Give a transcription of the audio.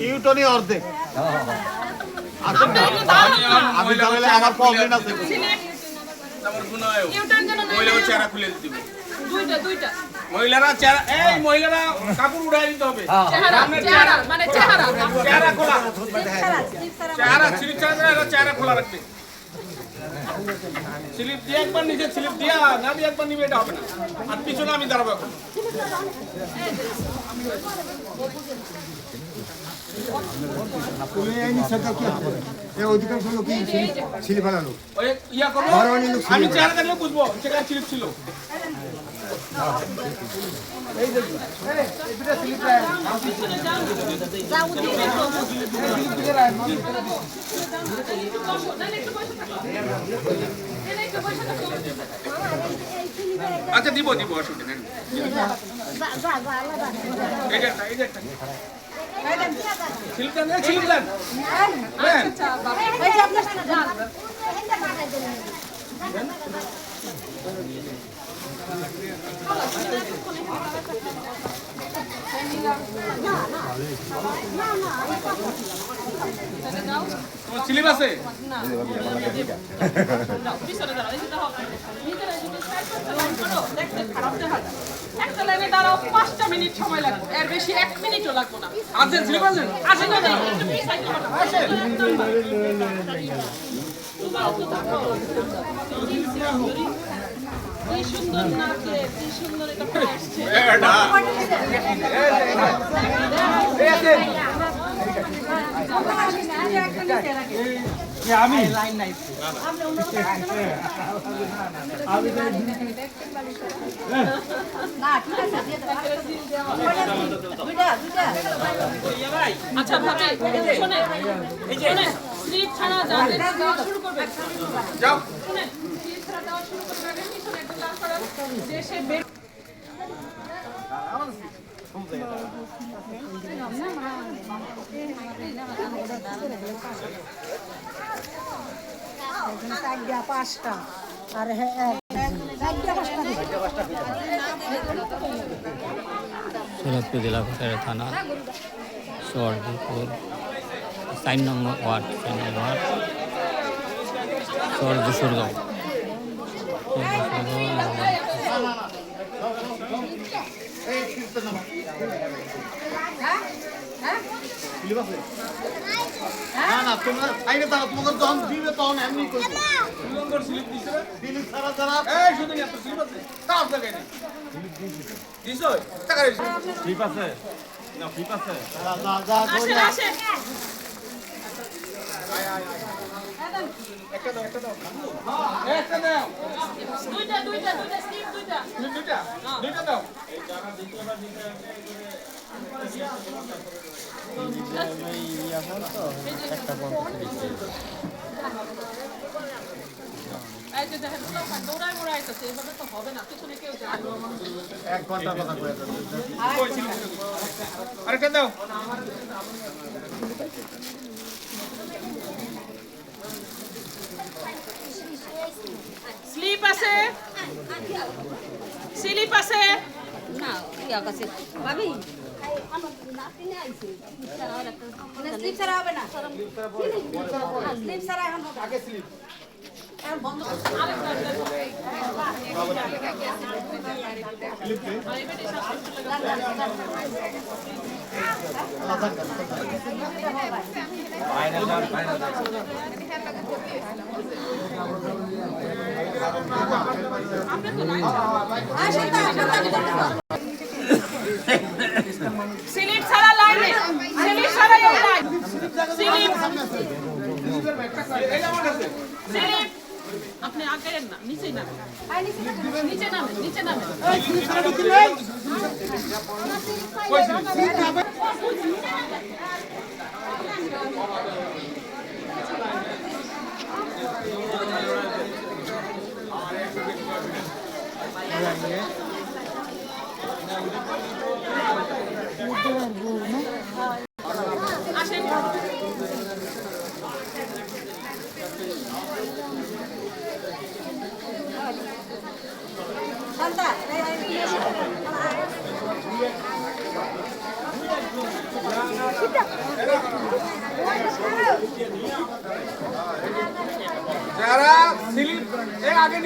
ইউটনি অর্ধেক আমি তাহলে আমার প্রবলেম আছে মহিলারা মহিলারা কাপড় উড়াই দিতে হবে চেহারা খোলা রাখবে স্লিপ দিয়ে একবার নিচে স্লিপ দিয়া না দিয়ে একবার নিবে এটা হবে না আর পিছনে আমি দাঁড়াবো এখন আমি চেহারা দেখলে বুঝবো সেখানে স্লিপ ছিল আচ্ছা দিব অসুবিধা নেই স্লিপ আছে একটা লাইনে দাঁড়াও 5টা মিনিট সময় লাগবে এর বেশি 1 মিনিটও লাগবে না আছে স্লিপ আছে আসেন না একটু প্লিজ কি সুন্দর নাচে কি সুন্দর এটা আসছে আমি আচ্ছা ভাবি শুনেন স্লিপ ছাড়া যাবে দেওয়া শুরু করবে যাও শুনেন স্লিপ ছাড়া দেওয়া শুরু করবে পিছনে একটা ক্লাস করা দেশে বের পাঁচটা আর সোনাদপুর জেলা কোষাগার থানা সরদপুর 4 নম্বর ওয়ার্ড সরদুসুরগাঁও না না তোমরা সাইডে দাঁড়াও তোমাকে যখন দিবে তখন এমনি করবে সুন্দর স্লিপ দিছে দিলি ছাড়া ছাড়া এই শুধু এত স্লিপ আছে কাজ লাগাই না স্লিপ দিছো টাকা স্লিপ আছে না স্লিপ আছে যা আসেন আসেন একটা দাও একটা দাও দুইটা স্লিপ দুইটা দাও এই যে দেখেন দৌড়ায় মোড়াইতেছে এভাবে তো হবে না পিছনে কেউ যায় 1 ঘন্টা কথা কয়ে আরেকটা দাও স্লিপ আছে স্লিপ আছে না ইয়া কাছে ভাবি স্লিপ ছাড়া হবে না স্লিপ ছাড়া এখন আগে স্লিপ বন্ধ স্লিপ ছাড়া লাইনে স্লিপ ছাড়া লাইন স্লিপ স্লিপ আপনি আগাইয়েন না নিচে নামেন নিচে নামেন আসেন শান্তা আগে